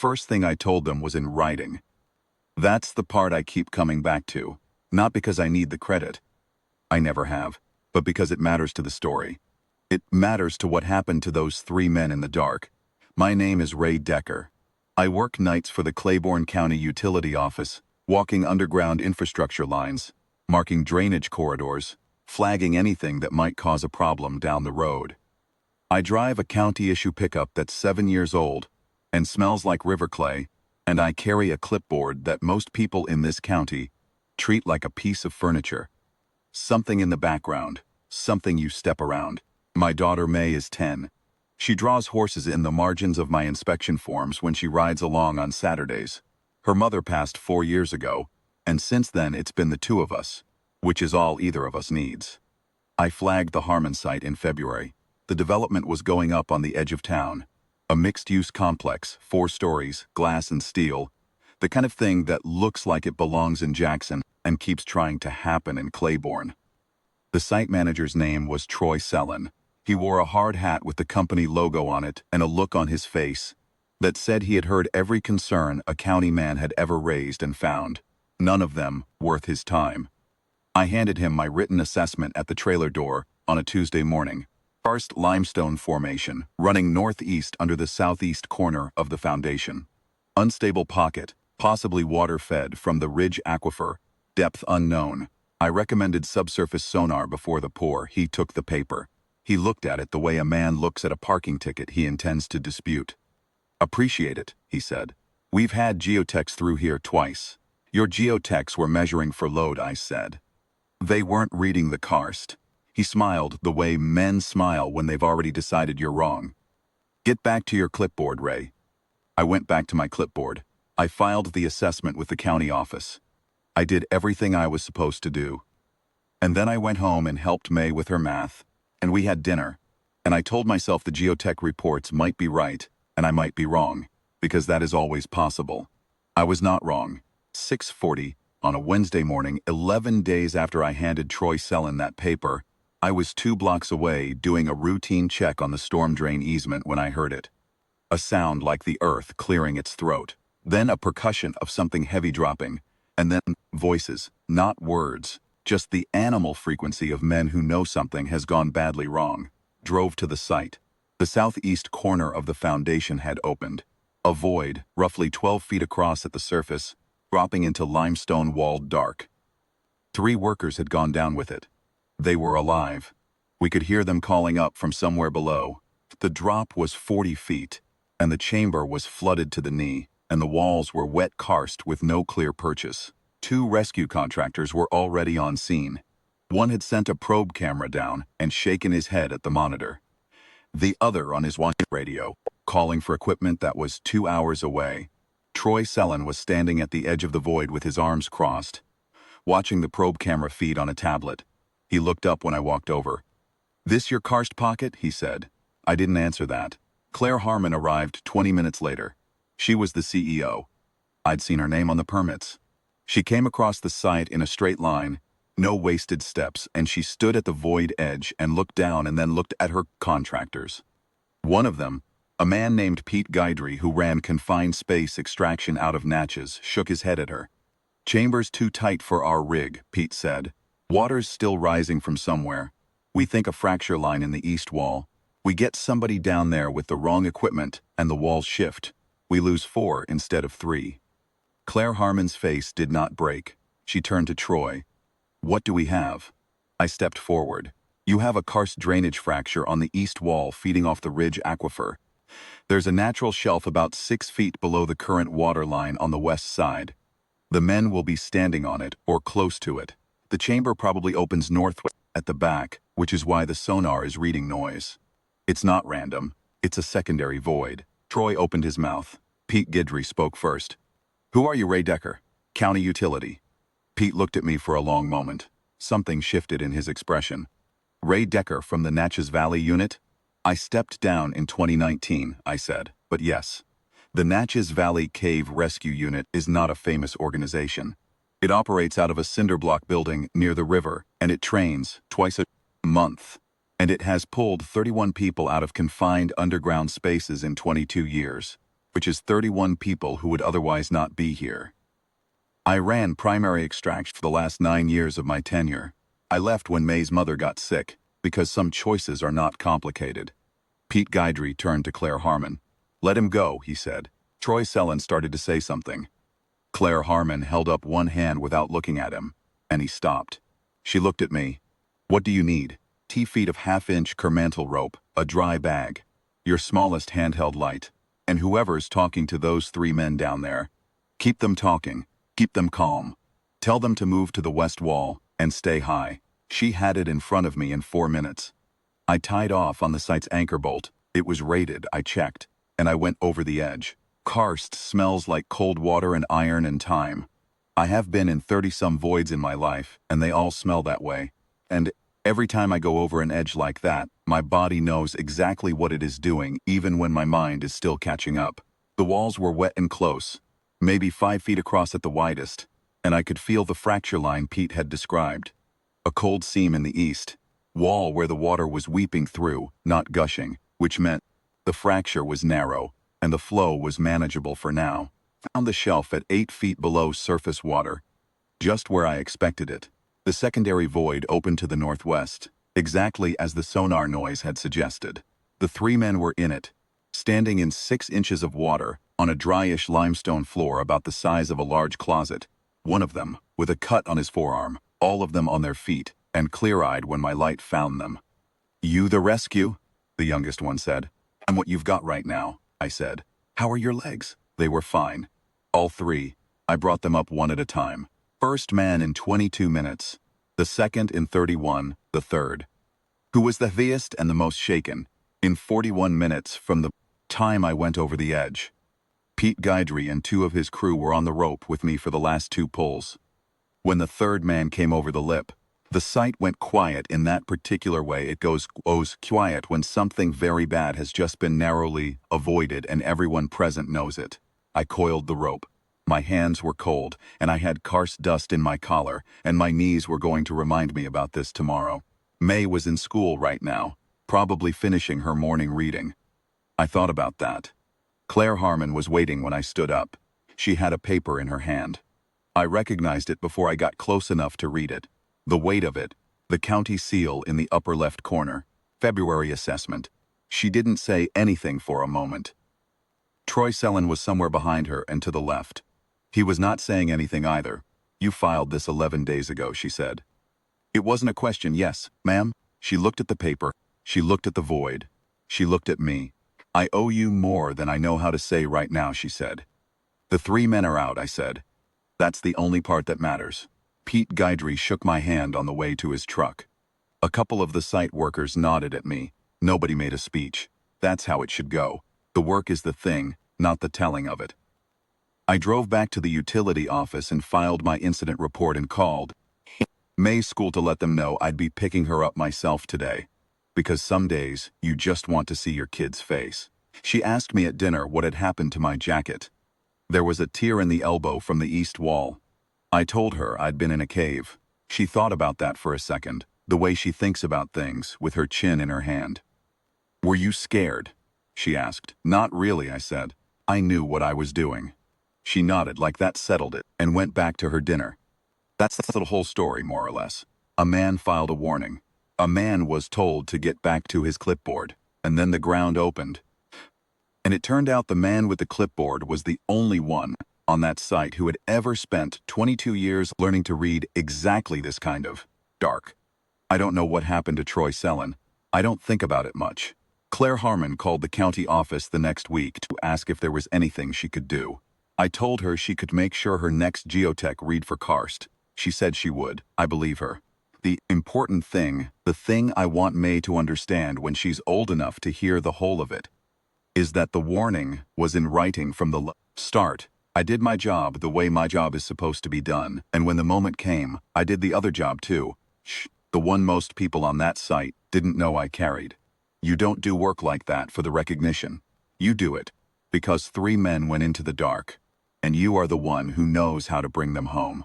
first thing I told them was in writing. That's the part I keep coming back to, not because I need the credit. I never have, but because it matters to the story. It matters to what happened to those three men in the dark. My name is Ray Decker. I work nights for the Claiborne County Utility Office, walking underground infrastructure lines, marking drainage corridors, flagging anything that might cause a problem down the road. I drive a county-issue pickup that's 7 years old and smells like river clay, and I carry a clipboard that most people in this county treat like a piece of furniture. Something in the background, something you step around. My daughter May is 10. She draws horses in the margins of my inspection forms when she rides along on Saturdays. Her mother passed 4 years ago, and since then it's been the two of us, which is all either of us needs. I flagged the Harmon site in February. The development was going up on the edge of town. A mixed-use complex, 4 stories, glass and steel. The kind of thing that looks like it belongs in Jackson and keeps trying to happen in Claiborne. The site manager's name was Troy Sellon. He wore a hard hat with the company logo on it and a look on his face that said he had heard every concern a county man had ever raised and found, none of them worth his time. I handed him my written assessment at the trailer door on a Tuesday morning. Karst limestone formation, running northeast under the southeast corner of the foundation. Unstable pocket, possibly water-fed from the ridge aquifer, depth unknown. I recommended subsurface sonar before the pour. He took the paper. He looked at it the way a man looks at a parking ticket he intends to dispute. "Appreciate it," he said. "We've had geotechs through here twice." "Your geotechs were measuring for load," I said. "They weren't reading the karst." He smiled the way men smile when they've already decided you're wrong. "Get back to your clipboard, Ray." I went back to my clipboard. I filed the assessment with the county office. I did everything I was supposed to do. And then I went home and helped May with her math, and we had dinner. And I told myself the geotech reports might be right, and I might be wrong, because that is always possible. I was not wrong. 6:40, on a Wednesday morning, 11 days after I handed Troy Sellon that paper, I was 2 blocks away doing a routine check on the storm drain easement when I heard it. A sound like the earth clearing its throat, then a percussion of something heavy dropping, and then voices, not words, just the animal frequency of men who know something has gone badly wrong. Drove to the site. The southeast corner of the foundation had opened. A void, roughly 12 feet across at the surface, dropping into limestone-walled dark. 3 workers had gone down with it. They were alive. We could hear them calling up from somewhere below. The drop was 40 feet, and the chamber was flooded to the knee, and the walls were wet karst with no clear purchase. 2 rescue contractors were already on scene. One had sent a probe camera down and shaken his head at the monitor. The other on his radio, calling for equipment that was 2 hours away. Troy Sellon was standing at the edge of the void with his arms crossed, watching the probe camera feed on a tablet. He looked up when I walked over. "This your karst pocket?" he said. I didn't answer that. Claire Harmon arrived 20 minutes later. She was the CEO. I'd seen her name on the permits. She came across the site in a straight line, no wasted steps, and she stood at the void edge and looked down and then looked at her contractors. One of them, a man named Pete Guidry who ran confined space extraction out of Natchez, shook his head at her. "Chamber's too tight for our rig," Pete said. "Water's still rising from somewhere. We think a fracture line in the east wall. We get somebody down there with the wrong equipment and the walls shift. We lose 4 instead of 3. Claire Harmon's face did not break. She turned to Troy. "What do we have?" I stepped forward. "You have a karst drainage fracture on the east wall feeding off the ridge aquifer. There's a natural shelf about 6 feet below the current water line on the west side. The men will be standing on it or close to it. The chamber probably opens northwest at the back, which is why the sonar is reading noise. It's not random. It's a secondary void." Troy opened his mouth. Pete Guidry spoke first. "Who are you, Ray Decker?" "County Utility." Pete looked at me for a long moment. Something shifted in his expression. "Ray Decker from the Natchez Valley unit?" "I stepped down in 2019, I said, but yes. The Natchez Valley Cave Rescue Unit is not a famous organization. It operates out of a cinder block building near the river, and it trains twice a month. And it has pulled 31 people out of confined underground spaces in 22 years. which is 31 people who would otherwise not be here. I ran primary extraction for the last 9 years of my tenure. I left when May's mother got sick, because some choices are not complicated. Pete Guidry turned to Claire Harmon. "Let him go," he said. Troy Sellon started to say something. Claire Harmon held up one hand without looking at him, and he stopped. She looked at me. "What do you need?" "T-feet of half-inch Kermantle rope, a dry bag, your smallest handheld light, and whoever's talking to those 3 men down there. Keep them talking. Keep them calm. Tell them to move to the west wall, and stay high." She had it in front of me in 4 minutes. I tied off on the site's anchor bolt. It was rated, I checked, and I went over the edge. Karst smells like cold water and iron and time. I have been in 30-some voids in my life, and they all smell that way. And every time I go over an edge like that, my body knows exactly what it is doing, even when my mind is still catching up. The walls were wet and close, maybe 5 feet across at the widest, and I could feel the fracture line Pete had described. A cold seam in the east, wall where the water was weeping through, not gushing, which meant the fracture was narrow, and the flow was manageable for now. Found the shelf at 8 feet below surface water, just where I expected it. The secondary void opened to the northwest, exactly as the sonar noise had suggested. The 3 men were in it, standing in 6 inches of water, on a dryish limestone floor about the size of a large closet. One of them, with a cut on his forearm, all of them on their feet, and clear-eyed when my light found them. "You the rescue?" the youngest one said. "I'm what you've got right now," I said. "How are your legs?" They were fine. All 3. I brought them up one at a time. First man in 22 minutes. The second in 31, the third. Who was the heaviest and the most shaken? In 41 minutes from the time I went over the edge. Pete Guidry and 2 of his crew were on the rope with me for the last 2 pulls. When the third man came over the lip, the site went quiet in that particular way it goes quiet when something very bad has just been narrowly avoided and everyone present knows it. I coiled the rope. My hands were cold, and I had karst dust in my collar, and my knees were going to remind me about this tomorrow. May was in school right now, probably finishing her morning reading. I thought about that. Claire Harmon was waiting when I stood up. She had a paper in her hand. I recognized it before I got close enough to read it. The weight of it, the county seal in the upper left corner, February assessment. She didn't say anything for a moment. Troy Sellon was somewhere behind her and to the left. He was not saying anything either. "You filed this 11 days ago," she said. It wasn't a question. "Yes, ma'am." She looked at the paper. She looked at the void. She looked at me. "I owe you more than I know how to say right now," she said. "The 3 men are out," I said. "That's the only part that matters." Pete Guidry shook my hand on the way to his truck. A couple of the site workers nodded at me. Nobody made a speech. That's how it should go. The work is the thing, not the telling of it. I drove back to the utility office and filed my incident report and called May's school to let them know I'd be picking her up myself today. Because some days, you just want to see your kid's face. She asked me at dinner what had happened to my jacket. There was a tear in the elbow from the east wall. I told her I'd been in a cave. She thought about that for a second, the way she thinks about things, with her chin in her hand. "Were you scared?" she asked. "Not really," I said. I knew what I was doing. She nodded like that settled it, and went back to her dinner. That's the whole story, more or less. A man filed a warning. A man was told to get back to his clipboard, and then the ground opened. And it turned out the man with the clipboard was the only one on that site who had ever spent 22 years learning to read exactly this kind of dark. I don't know what happened to Troy Sellon. I don't think about it much. Claire Harmon called the county office the next week to ask if there was anything she could do. I told her she could make sure her next geotech read for karst. She said she would. I believe her. The important thing, the thing I want May to understand when she's old enough to hear the whole of it, is that the warning was in writing from the start. I did my job the way my job is supposed to be done, and when the moment came, I did the other job too. The one most people on that site didn't know I carried. You don't do work like that for the recognition. You do it because 3 men went into the dark, and you are the one who knows how to bring them home.